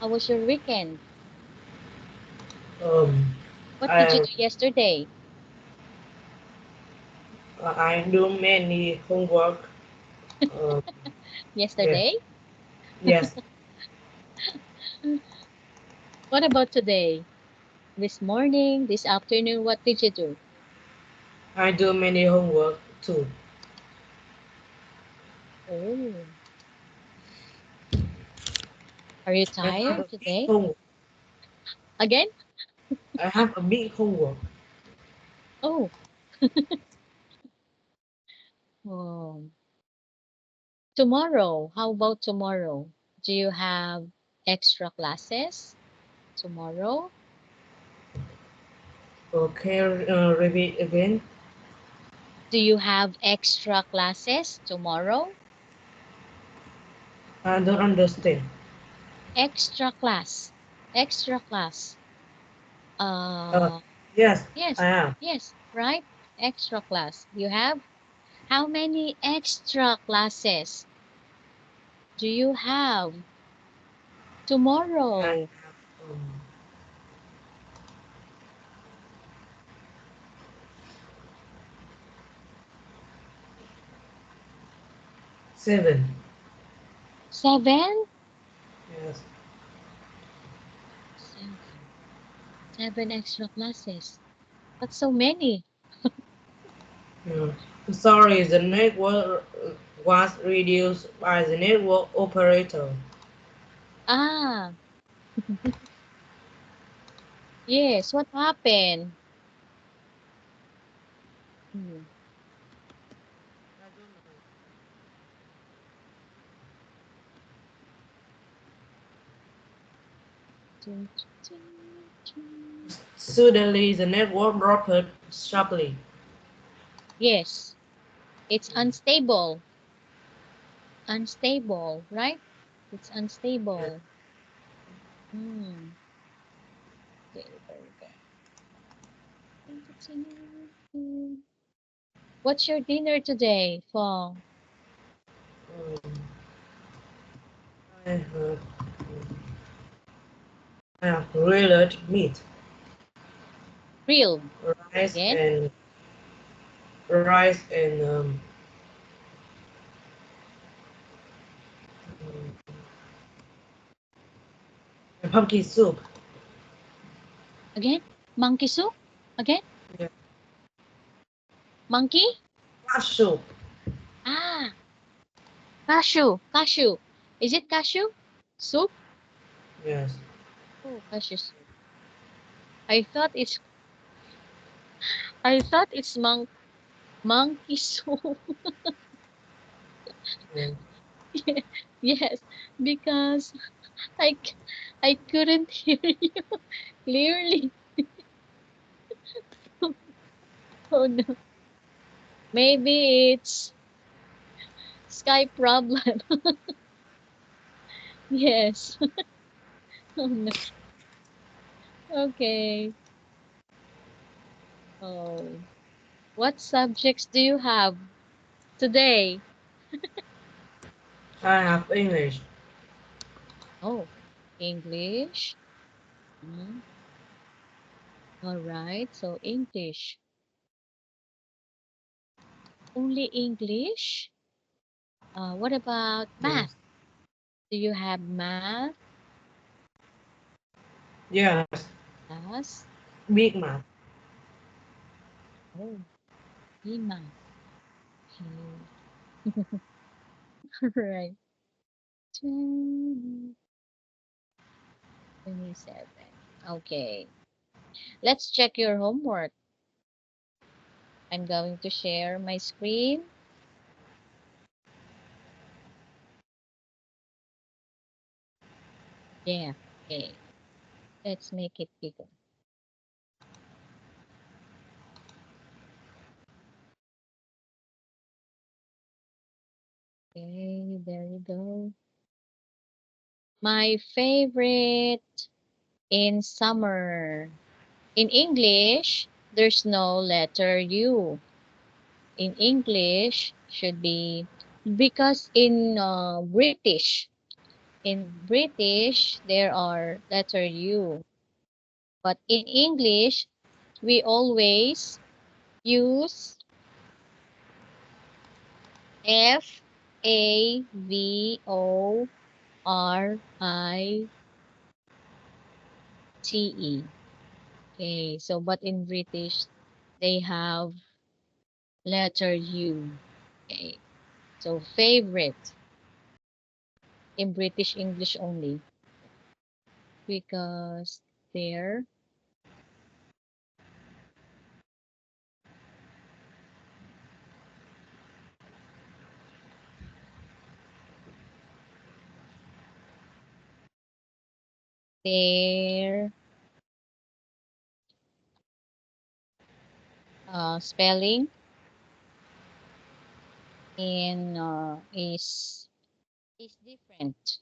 How was your weekend? Um, What did you I do yesterday? I do many homework. Uh, yeah, Yesterday? yes, What about today? This morning, this afternoon, what did you do? I do many homework too. Oh, are you I have tired a big today? homework. Again? I have a big homework. Oh, oh. Tomorrow, how about tomorrow? Do you have extra classes tomorrow? Okay, repeat again. Do you have extra classes tomorrow? I don't understand. Extra class. Extra class. Uh, Uh, yes, I yes, am. yes, right? Extra class. You have how many extra classes do you have I tomorrow? have 7. 7? Yes. 7. 7 extra classes. That's so many. Yeah. Sorry, the network was reduced by the network operator. Ah, yes. What happened? Hmm. I don't know. Dun, dun, dun. Suddenly, the network dropped sharply. Yes, it's unstable. Unstable, right? It's Yeah. unstable. Hmm. Okay, very good. What's your dinner today, Fong? Um, I have, I have grilled meat, Grilled. rice Again? and rice and pumpkin soup. Again? Monkey soup? Again? Yeah. Monkey? Mush soup. Ah, cashew. Cashew. Is it cashew? Soup? Yes. Oh, cashew soup. I thought it's I thought it's monkey soup. Yeah. Yes, because I c- I couldn't hear you clearly. Oh no. Maybe it's Skype problem. Yes. Oh no. Okay. Oh. What subjects do you have today? I have English. Oh, English. Mhm. All right. So English. Only English? What about math? Yes. Do you have math Yes. class? Big math. Oh, e math. Okay. Right. 20, 27. Okay. Let's check your homework. I'm going to share my screen. Yeah. Okay. Let's make it bigger. Okay. There you go. My favorite in summer. In English, there's no letter U. In English, should be because in British, In British, there are letter U. But in English, we always use Favorite. Okay, so but in British, they have letter U. Okay, so favorite in British English only because there their spelling in is different.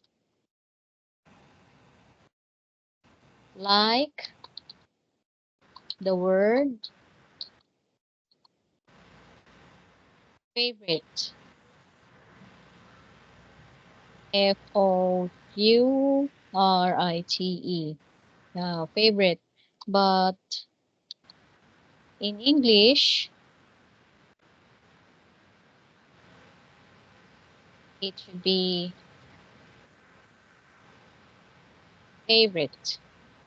Like the word favorite, Fourite, favorite. But in English, it should be favorite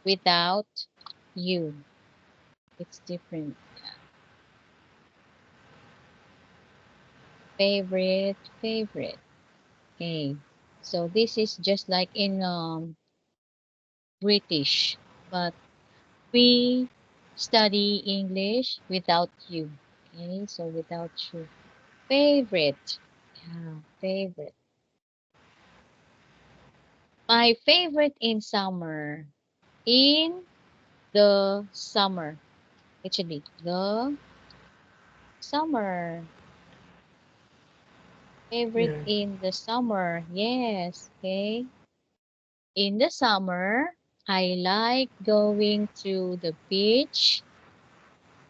without you. It's different. Favorite. Okay. So this is just like in British, but we study English without you. Okay, so without you. Favorite. Yeah, favorite. My favorite in summer. In the summer. It should be the summer. Favorite Yeah. in the summer. Yes. Okay. In the summer, I like going to the beach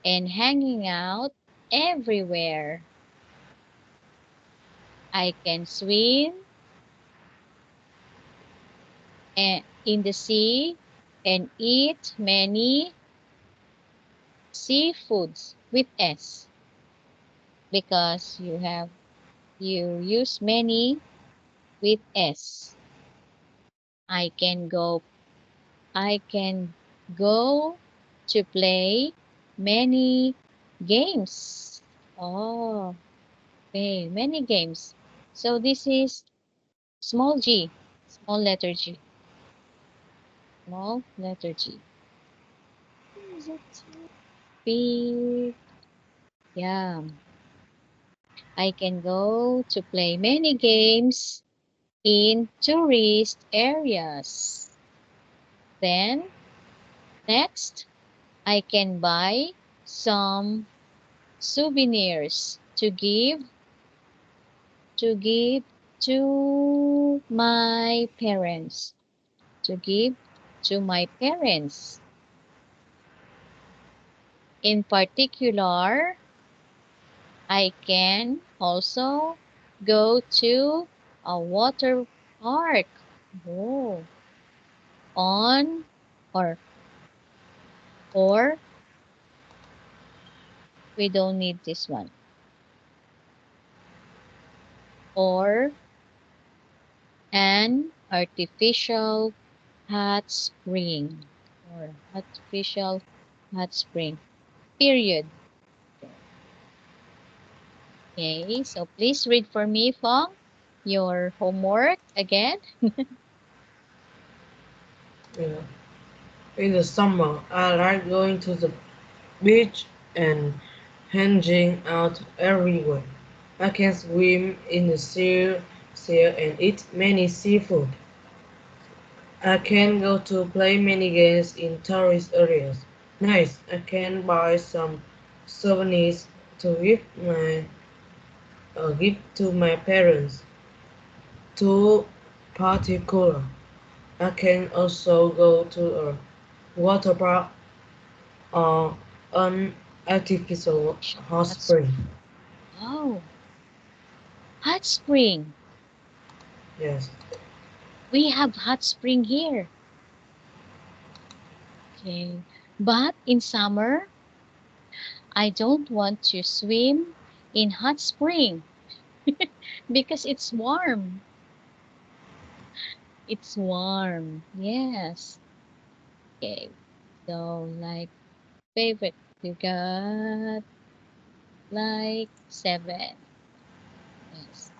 and hanging out everywhere. I can swim in the sea and eat many seafoods with S because you use many with S. I can go I can go to play many games. Oh, okay, many games. So this is small g, small letter G, small letter G. Is it big? Yeah, I can go to play many games in tourist areas. Then next, I can buy some souvenirs to give to my parents. To give to my parents. In particular, I can also go to a water park. Oh, on or or we don't need this one. Or an artificial hot spring. Or artificial hot spring. Period. Okay, so please read for me, Fong, your homework again. Yeah. In the summer, I like going to the beach and hanging out everywhere. I can swim in the sea and eat many seafood. I can go to play many games in tourist areas. Nice, I can buy some souvenirs to give to my parents. To particular, I can also go to a water park or an artificial hot Hot spring. spring. Oh, hot spring. Yes. We have hot spring here. Okay. But in summer, I don't want to swim in hot spring because it's warm. It's warm. Yes. Okay. So like favorite, you got like 7. Yes.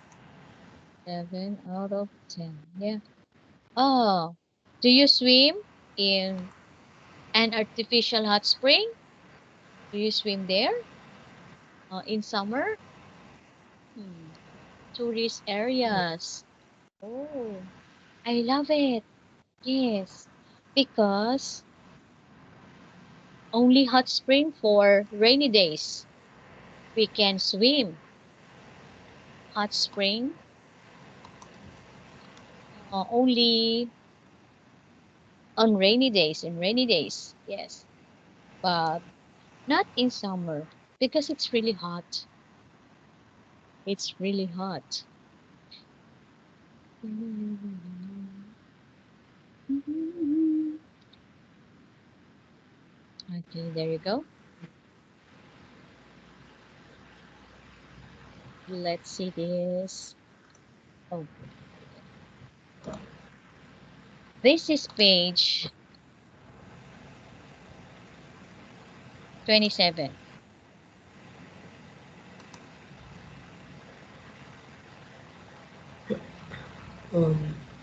7 out of 10. Yeah. Oh, do you swim in an artificial hot spring? Do you swim there in summer? Hmm. Tourist areas. Oh, I love it. Yes, because only hot spring for rainy days. We can swim hot spring only on rainy days. In rainy days, yes, but not in summer because it's really hot. It's really hot. Okay, there you go. Let's see this. Oh, this is page 27.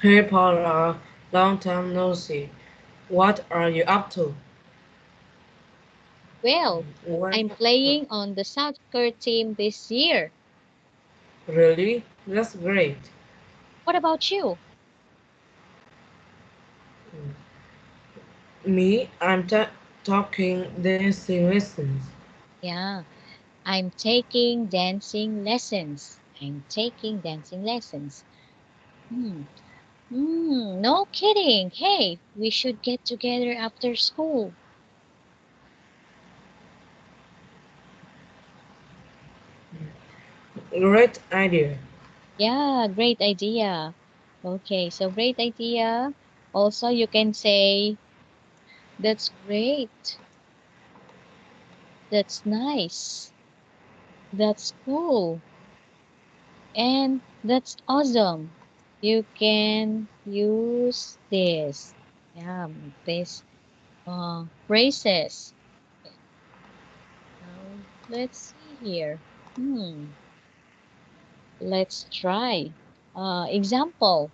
Hey Paula, long time no see. What are you up to? Well, When, I'm playing on the soccer team this year. really? That's great. What about you? Me, I'm talking dancing lessons. Yeah, I'm taking dancing lessons. I'm taking dancing lessons. Hmm. No kidding. Hey, we should get together after school. Great idea. Yeah, great idea. Okay, so great idea. Also, you can say, that's great. That's nice. That's cool. And that's awesome. You can use this. Yeah, this phrases. Okay, now let's see here. Hmm, let's try. Example,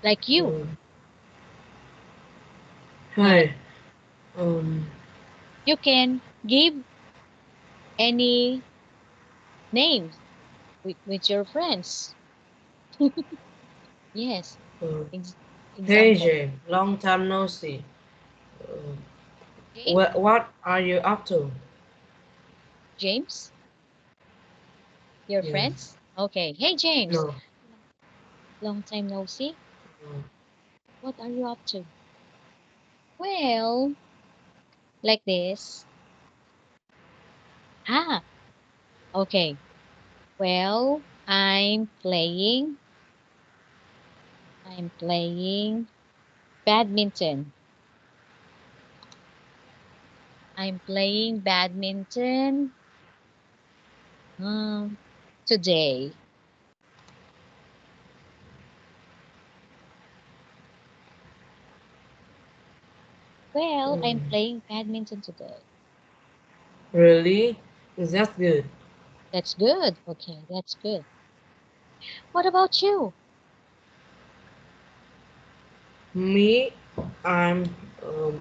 like you. Um, Uh, Hi. Um, you can give any names with your friends. Yes, uh, ex hey example. Jane, long time no see. Uh, Okay, what are you up to? James, your Yes. friends. Okay, hey James, No. long time no see. No. What are you up to? Well, like this. Ah, okay. Well, I'm playing badminton. I'm playing badminton um today. Well, I'm Um, playing badminton today. really? That's good. That's good. Okay, that's good. What about you? Me, I'm um,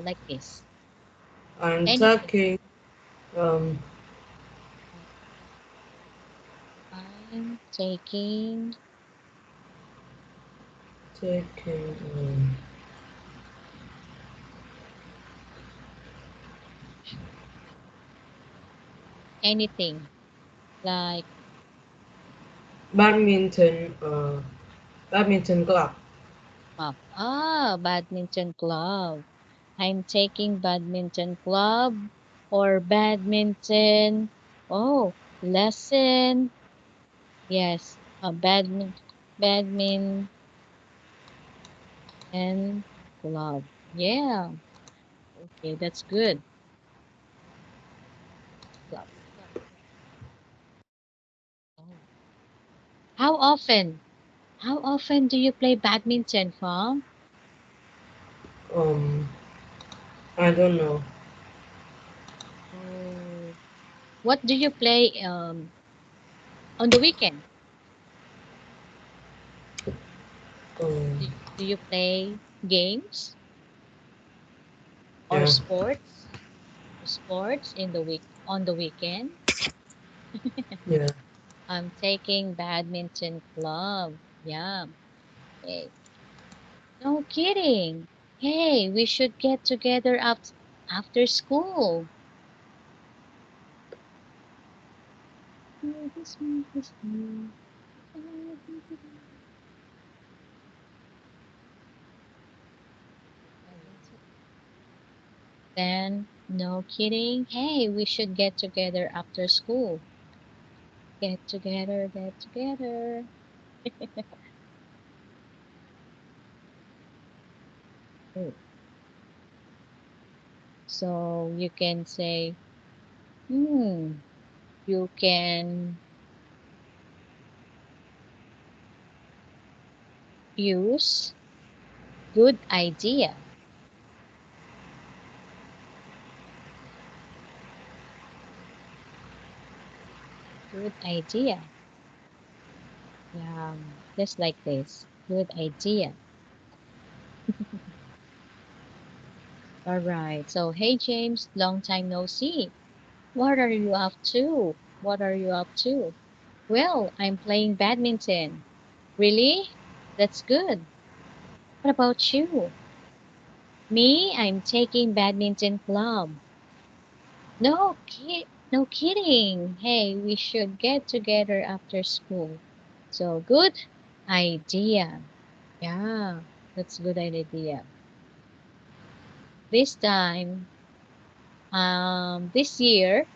Like this. I'm Anything. taking um, Uh, I'm taking taking anything like badminton badminton club. badminton club. I'm taking badminton club or badminton. Oh, lesson. Yes, badminton club. Yeah, okay, that's good. Club. Oh. How often? How often do you play badminton, Fam? Um, I don't know. Oh, what do you play on the weekend? Um, Do, do you play games or yeah, sports? Sports in the week on the weekend? yeah. I'm taking badminton club. Yeah. Hey, no kidding. Hey, we should get together after school. Then, no kidding. Hey, we should get together after school. Get together, get together. Oh, so you can say, hmm, you can use good idea. Good idea. Yeah, just like this. Good idea. All right. So, hey, James, long time no see. What are you up to? What are you up to? Well, I'm playing badminton. Really? That's good. What about you? Me, I'm taking badminton club. No kidding. Hey, we should get together after school. So good idea. Yeah, that's a good idea. This time, this year,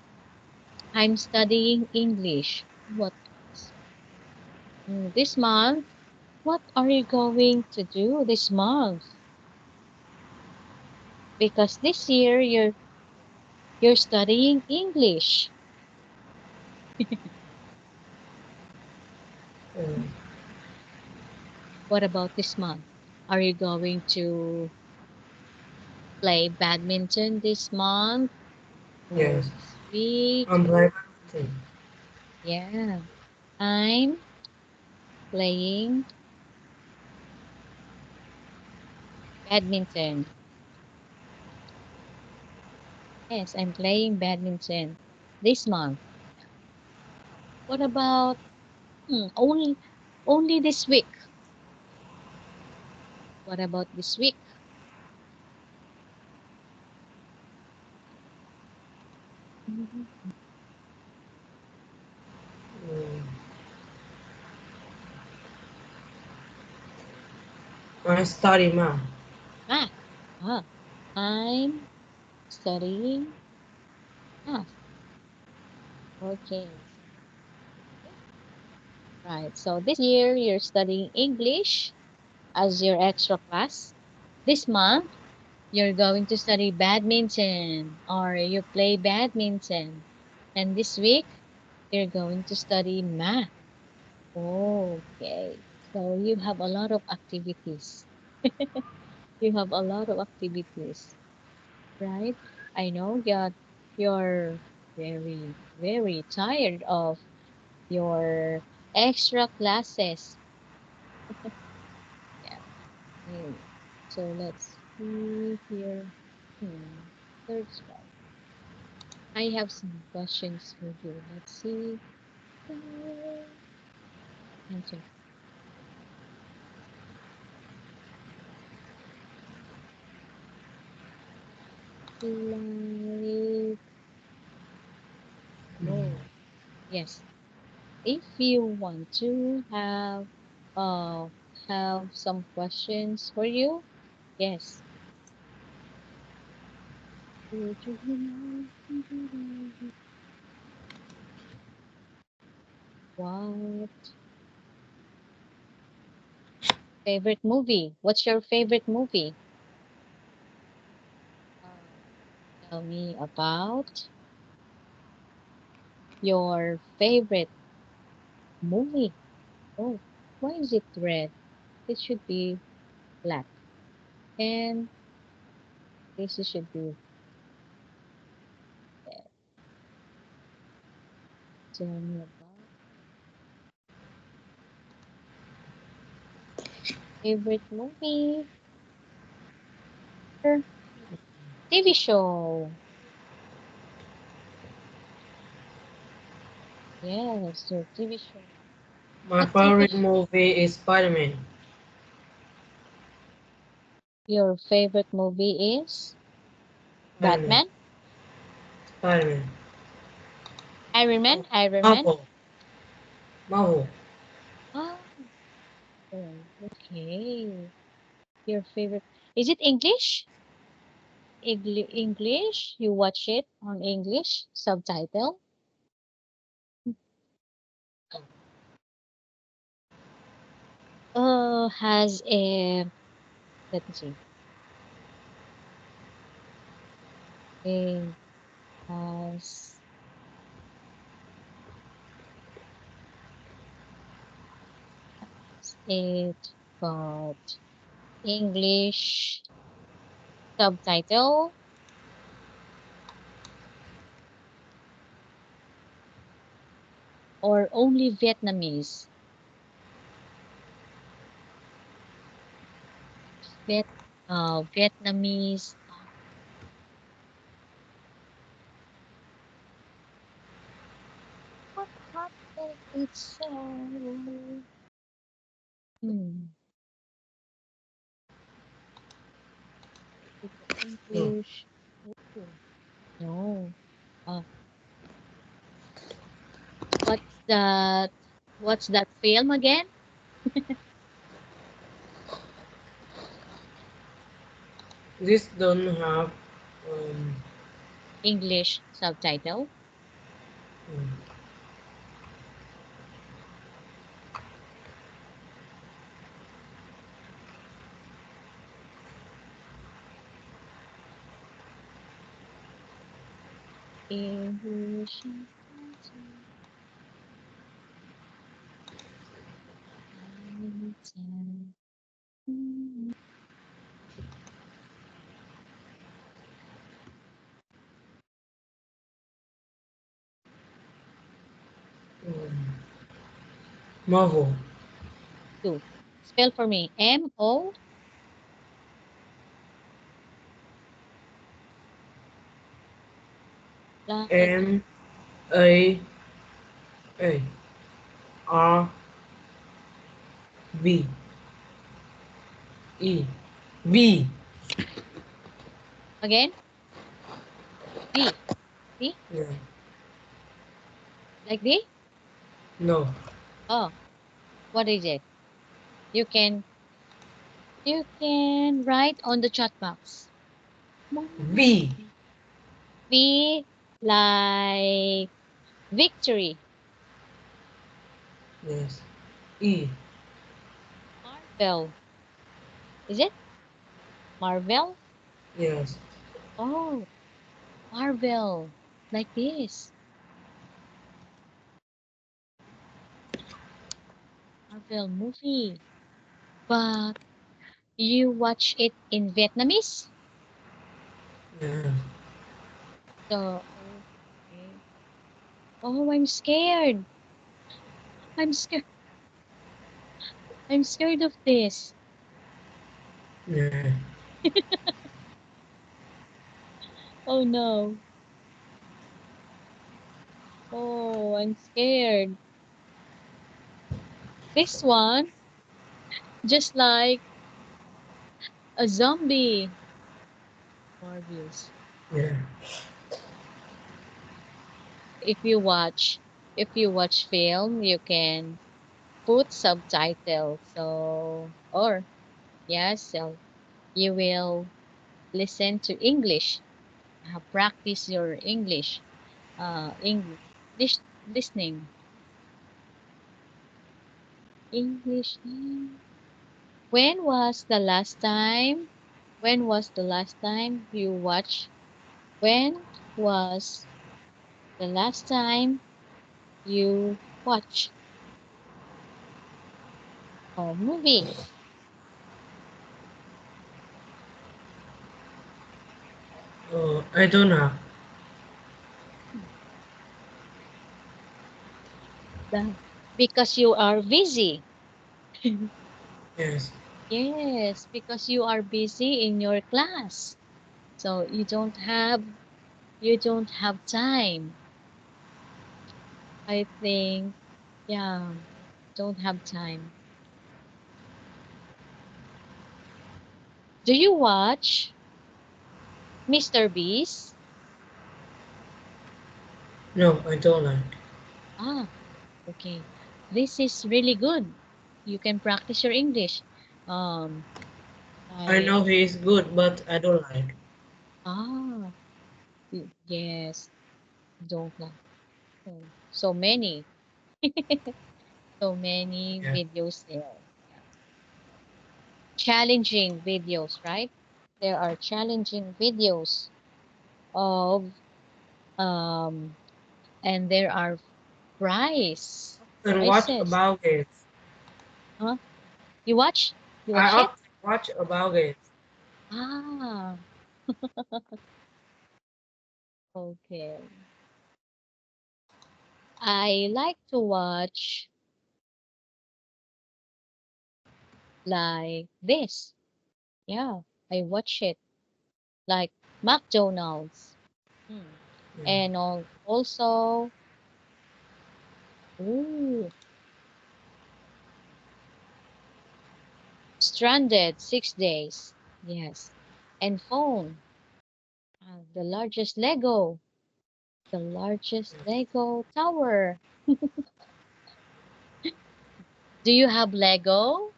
I'm studying English. What this month? What are you going to do this month? Because this year you're studying English. Um, What about this month? Are you going to play badminton this month or yes. this week? I'm playing badminton. Yeah, I'm playing badminton. Yes, I'm playing badminton this month. What about only this week? What about this week? Um, I study math. Math. Ah, I'm studying math. Okay. Right. So this year you're studying English as your extra class. This month you're going to study badminton or you play badminton. And this week you're going to study math. Okay. So you have a lot of activities. You have a lot of activities, right? I know that you're very, very tired of your extra classes. Yeah. Okay. So let's see here. Hmm. Third slide. I have some questions for you. Let's see. Answer. Like, oh, yes. If you want to uh have some questions for you, yes. What favorite movie? What's your favorite movie? Uh, Tell me about your favorite movie. Oh, why is it red? It should be black. And this should be red. Tell me about favorite movie or TV show. Yes, your TV show. My What TV favorite show? movie is Spider-Man. Your favorite movie is Spider-Man. Batman, Spider-Man. Iron Man, Oh, Iron Man. Marvel. Marvel. Oh, okay. Your favorite. Is it English? English? You watch it on English subtitle? Has a, let me see. It has it got English subtitle or only Vietnamese? Viet, Vietnamese. What happened? It's so. Hmm. No. English. Oh, no. Uh, what's that? What's that film again? This don't have um, English subtitle. um, English. um, Marvel. Two. Spell for me. M-O. Like Marvel. again. B. B. Yeah. Like B. No. Oh, what is it? You can you can write on the chat box. V. V like victory. Yes. E. Marvel. Is it Marvel? Yes. Oh, Marvel. Like this. Marvel movie. But you watch it in Vietnamese? Yeah. So, okay. Oh, I'm scared. I'm scared. I'm scared of this. Yeah. Oh no. Oh, I'm scared. This one, just like a zombie. Morbius. Yeah. If you watch, if you watch film, you can put subtitles. So, or yes, so you will listen to English. Practice your English. English listening. English. When was the last time? When was the last time you watched? When was the last time you watched a movie? I don't know. The- Because you are busy. Yes. Yes, because you are busy in your class. So you don't have time. I think, yeah, don't have time. Do you watch Mr. Beast? No, I don't like. Ah, okay. This is really good. You can practice your English. Um, I like, know he is good, but I don't like. ah, yes, don't like. So many, so many Yeah. videos there. Yeah. Challenging videos, right? There are challenging videos of, um, and there are And watch prizes. about it. Huh? You watch? You I watch it? often watch about it. Ah, okay. I like to watch like this. Yeah, I watch it like McDonald's. Hmm. Yeah. And also, ooh, Stranded 6 days. Yes. And phone. The largest Lego. The largest Yes. Lego tower. Do you have Lego?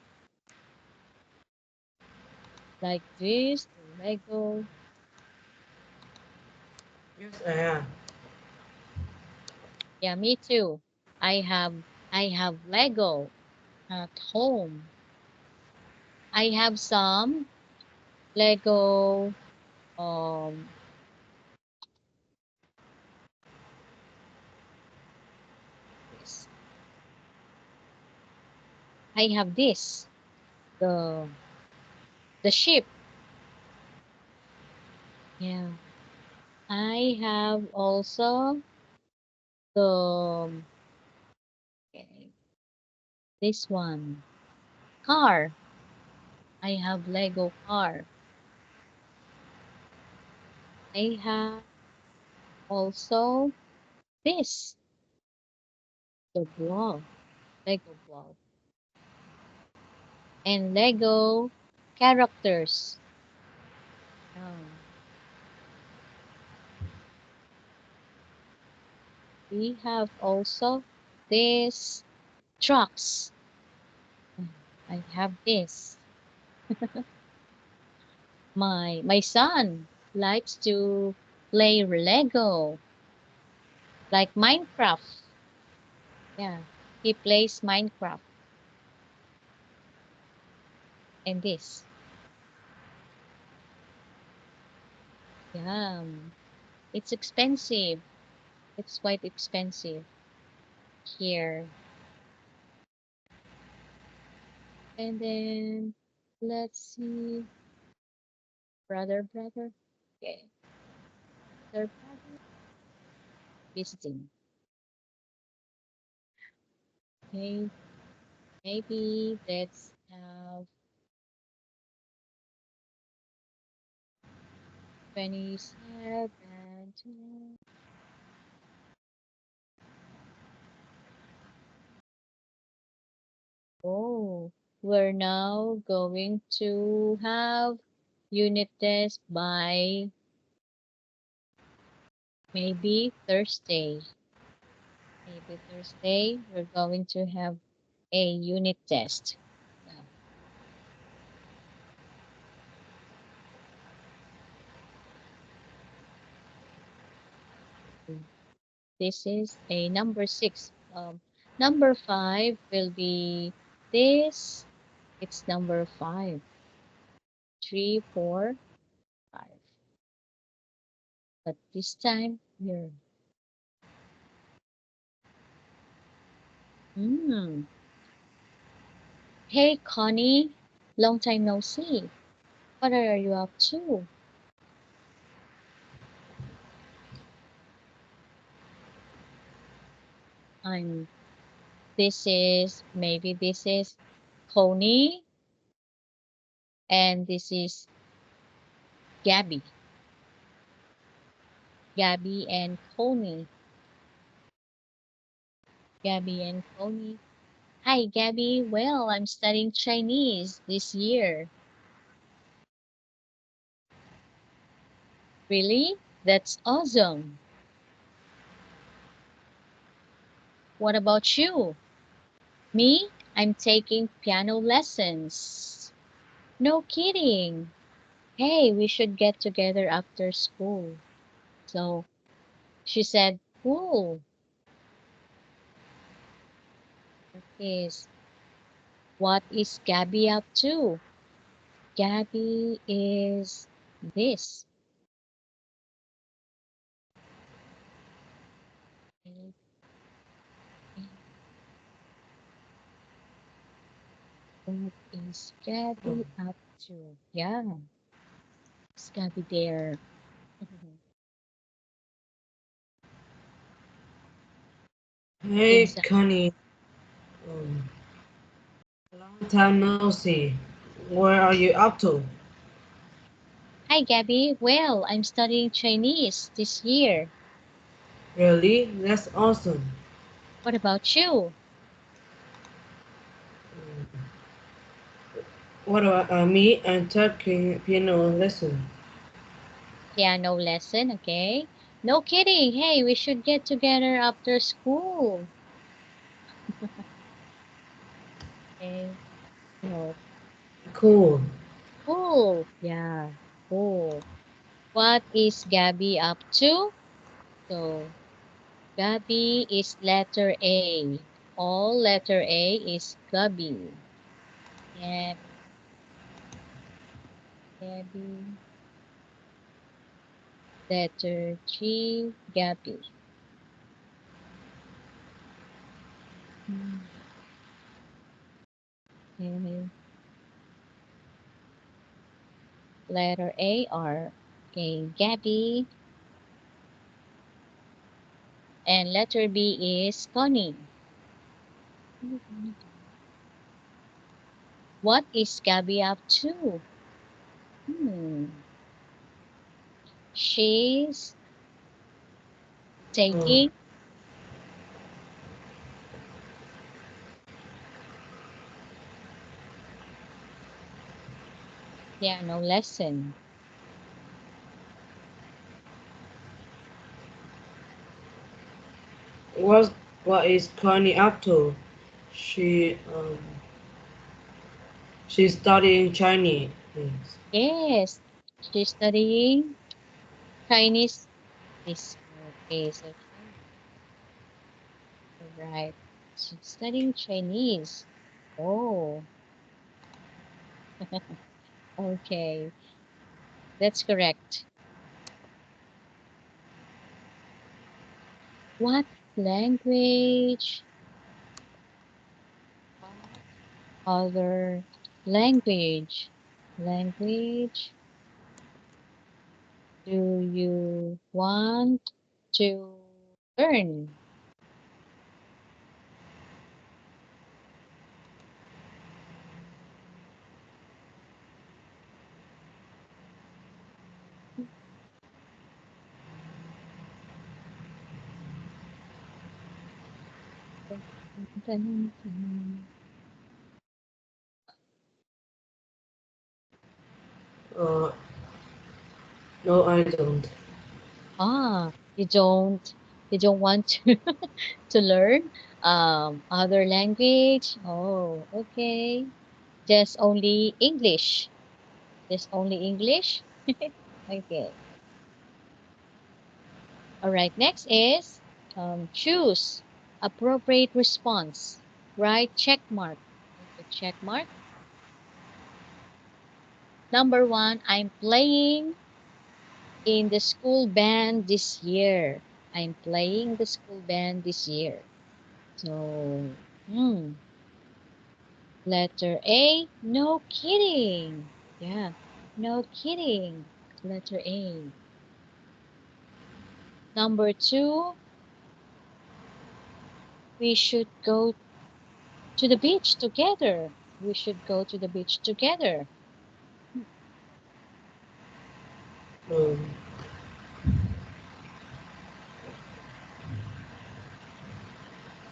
Like this? Lego? Yes, I am. Yeah, me too. I have Lego at home. I have some Lego. Um, this. I have this. The the ship. Yeah. I have also the okay, this one. Car. I have Lego car. I have also this. The block. Lego block. And Lego characters. Um, we have also this trucks. I have this. My son likes to play Lego, like Minecraft. Yeah, he plays Minecraft and this. Yeah, it's expensive. It's quite expensive here. And then let's see, brother. Okay, brother visiting. Okay, maybe let's have 27. Oh, we're now going to have unit test by maybe Thursday. Maybe Thursday, we're going to have a unit test. Yeah. This is a number 6. Number 5 will be this. It's number 5. 3, 4, 5. But this time, here. Hmm. Hey, Connie. Long time no see. What are you up to? I'm. Maybe this is Connie, and this is Gabby. Gabby and Connie. Gabby and Connie. Hi, Gabby. Well, I'm studying Chinese this year. Really? That's awesome. What about you? Me? I'm taking piano lessons. No kidding. Hey, we should get together after school. So she said, cool. Is what is Gabby up to? Gabby is this. What is Oh. Gabby up to? Yeah, it's Gabby there. Hey, Exactly. Connie. Um, Long time no see. Where are you up to? Hi, Gabby. Well, I'm studying Chinese this year. Really? That's awesome. What about you? What about me? I'm taking piano lesson. Piano lesson, okay? No kidding. Hey, we should get together after school. Okay. No. Cool. Cool. Yeah. Cool. What is Gabby up to? So, Gabby is letter A. All letter A is Gabby. Gab, Gabby. Letter G, Gabby. Hmm, okay. Letter A R. Okay, Gabby. And letter B is Connie. What is Gabby up to? Hmm. She's Oh, taking piano lesson. what what is Connie up to? She she's studying Chinese. Yes, she's studying Chinese this year. Okay, so right. She's studying Chinese. Oh, okay. That's correct. What language? What other language? Language do you want to learn? Uh, no, I don't. Ah, you don't want to to learn other language? Oh, okay. Just only English. Just only English? Okay. All right. Next is choose appropriate response. Right check mark. check mark. Number 1, I'm playing in the school band this year. I'm playing the school band this year. So, letter A, no kidding. Yeah, no kidding. Letter A. Number 2, we should go to the beach together. We should go to the beach together. Um,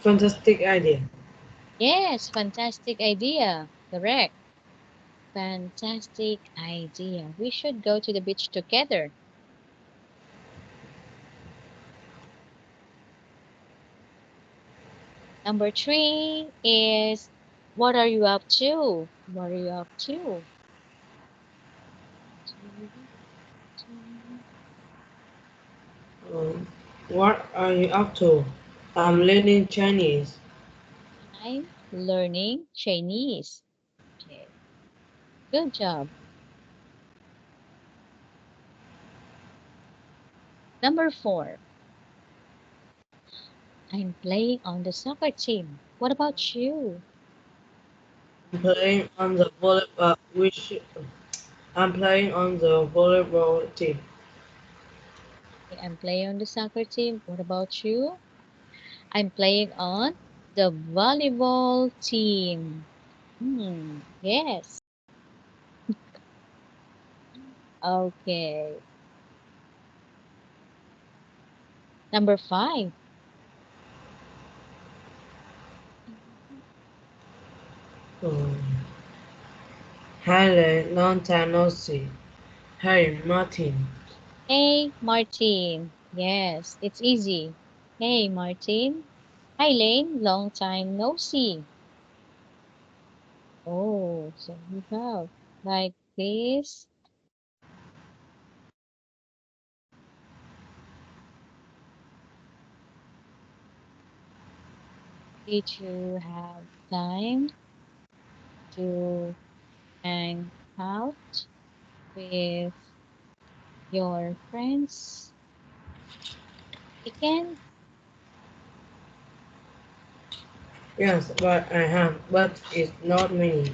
Fantastic idea. Yes, fantastic idea. Correct. Fantastic idea. We should go to the beach together. Number 3 is, what are you up to? What are you up to? Um, what are you up to? I'm learning Chinese. I'm learning Chinese. Okay, good job. Number 4, I'm playing on the soccer team. What about you? I'm playing on the I'm playing on the volleyball team. I'm playing on the soccer team. What about you? I'm playing on the volleyball team. Yes. Okay. Number 5. Um, Hi, long time no see. Hey, Martin. Hey, Martin. Yes, it's easy. Hey, Martin. Hi, Lane. Long time no see. Oh, so we have like this. Did you have time to hang out with your friends again? Yes, but I have, but it's not many.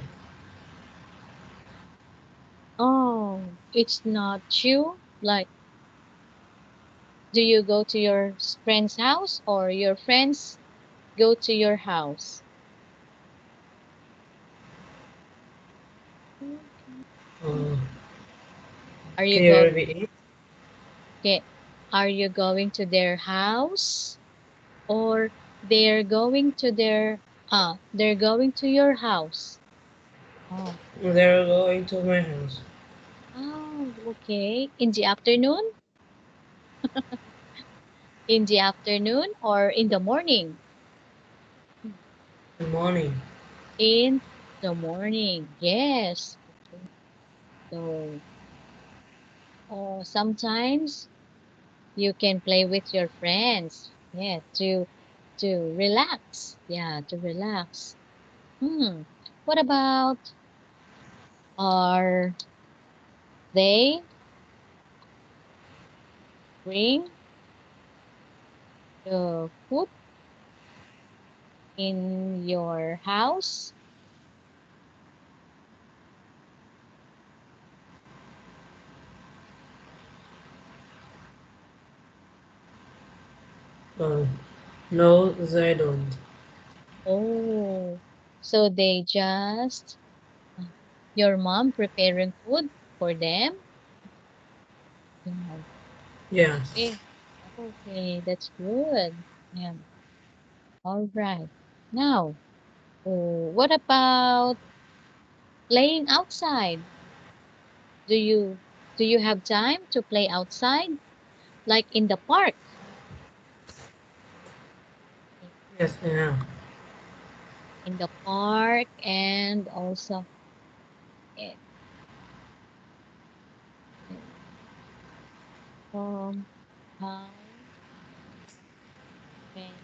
Oh, it's not you. Like, do you go to your friend's house or your friends go to your house? Uh, Are you can you go repeat it? okay, are you going to their house or they're going to they're going to your house? Oh. They're going to my house Oh, okay. In the afternoon? In the afternoon or in the morning? in the morning. In the morning. Yes. Okay. So, sometimes you can play with your friends. Yeah, to relax. Yeah, to relax. Hmm. What about, are they bring the food in your house? Uh, no, they don't. Oh, so they just, uh, your mom preparing food for them? Yeah. Yes. Okay. Okay, that's good. Yeah. All right. Now, what about playing outside? Do you do you have time to play outside, like in the park? Yes, I am. In the park and also in, how many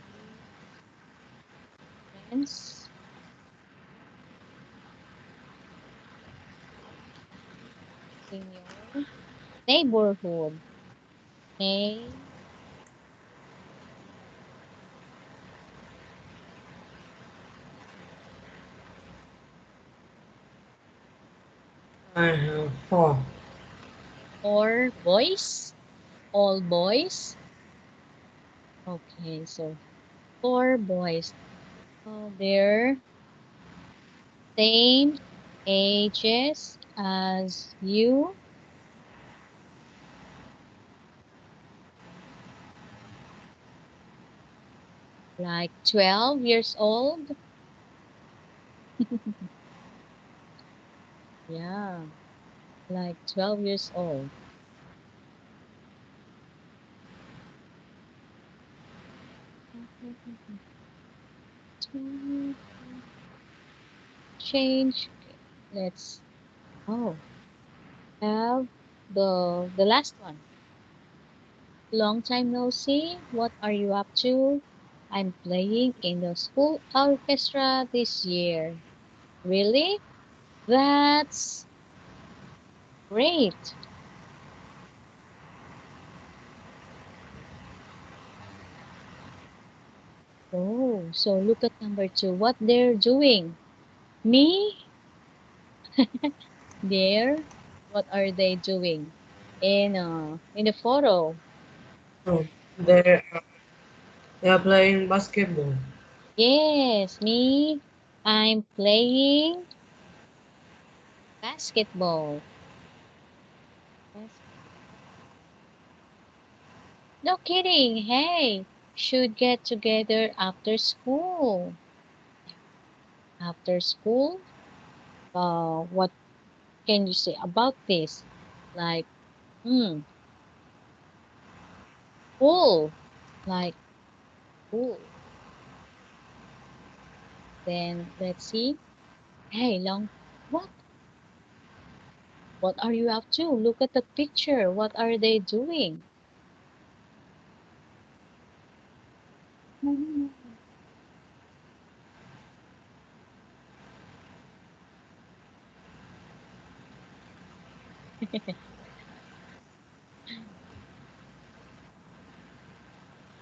friends in your neighborhood. Hey, I have four. or boys, all boys. Okay, so four boys. They're same ages as you, like 12 years old. Yeah, like 12 years old. Change. Let's oh have the last one. Long time no see. What are you up to? I'm playing in the school orchestra this year. Really? That's great. Oh, so look at number two. What they're doing? Me? There? What are they doing? In the photo. Oh, they are playing basketball. Yes, me. I'm playing basketball. Bas- No kidding. Hey, should get together after school. After school? What can you say about this? Like, hmm, cool. Like, cool. Then let's see. Hey, long. What? What are you up to? Look at the picture. What are they doing?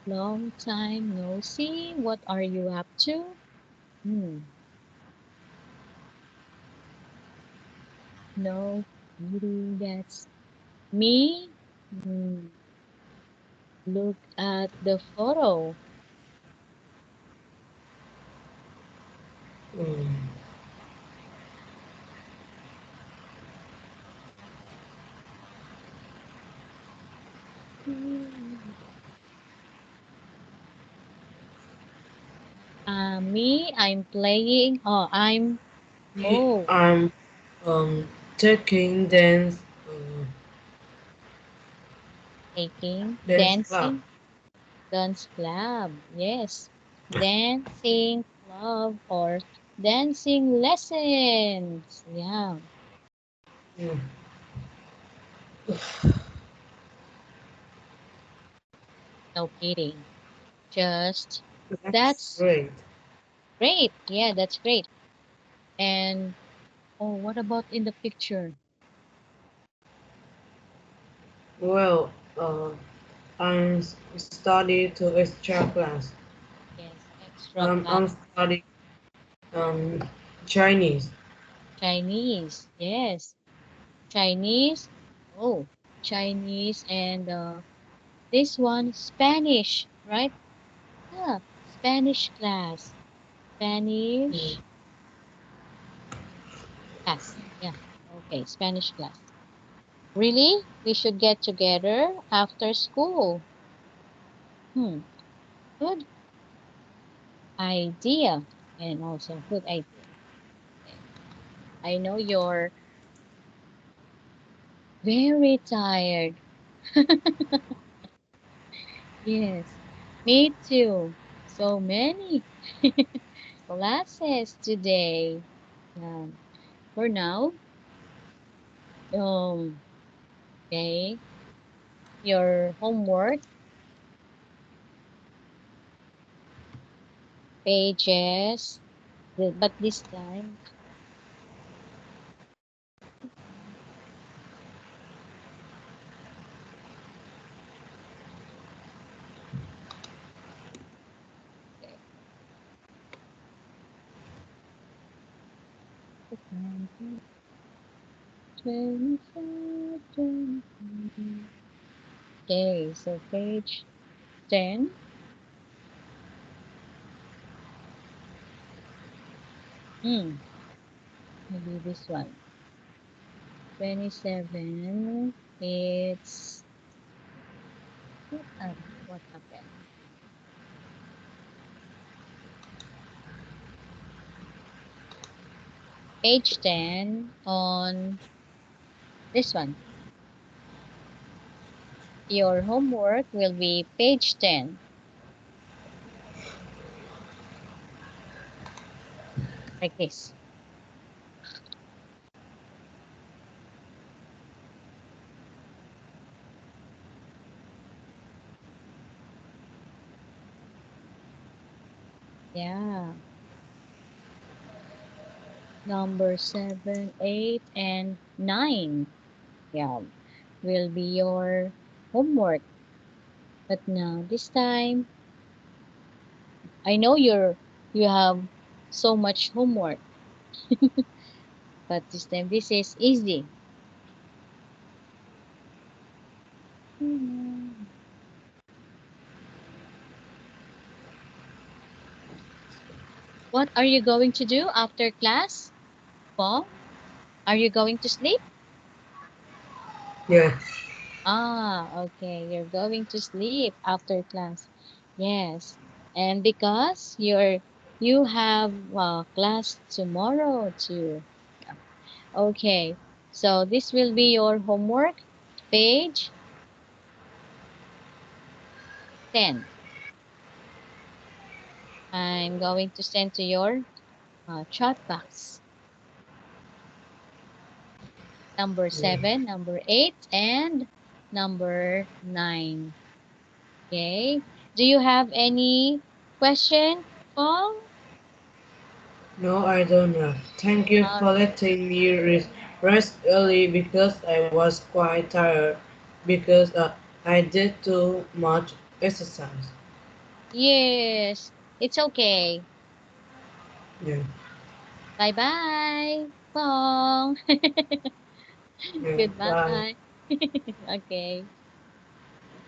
Long time no see. What are you up to? Hmm, no kidding. That's me. Hmm, look at the photo. Mm. Me, I'm playing. Oh, I'm taking taking dance club. dancing dance club. Yes, dancing club or dancing lessons. Yeah, Mm. no kidding. Just That's that's great. great. Yeah, that's great. And oh, what about in the picture? Well, I'm study to extra class. Yes, extra class. I'm studying um, Chinese. Chinese. Yes, Chinese. Oh, Chinese and this one Spanish, right? Yeah, Spanish class. Mm. Spanish class. Yeah. Okay, Spanish class. Really? We should get together after school. Hmm, good idea. And also good idea. Okay. I know you're very tired. Yes, me too. So many classes today. Um, for now, um, okay, your homework pages, but this time, 25. Okay, so page 10. Hmm, maybe this one. 27. It's what happened? Page 10 on this one. Your homework will be page 10. Like this. Yeah. Number 7, 8, and 9. Yeah. Will be your homework. But now this time, I know you have so much homework, but this time this is easy. What are you going to do after class, Paul? Are you going to sleep? Yeah. Ah, okay. You're going to sleep after class. Yes. And because you have class tomorrow too. Yeah. Okay. So this will be your homework, page 10. I'm going to send to your chat box. Number Yeah. 7, number 8, and number 9. Okay. Do you have any question, Paul? No, I don't know. Thank you Uh, for letting me rest early because I was quite tired because I did too much exercise. yes, it's okay. Yeah. Bye bye, Pong. Yeah. Bye. Goodbye. Okay.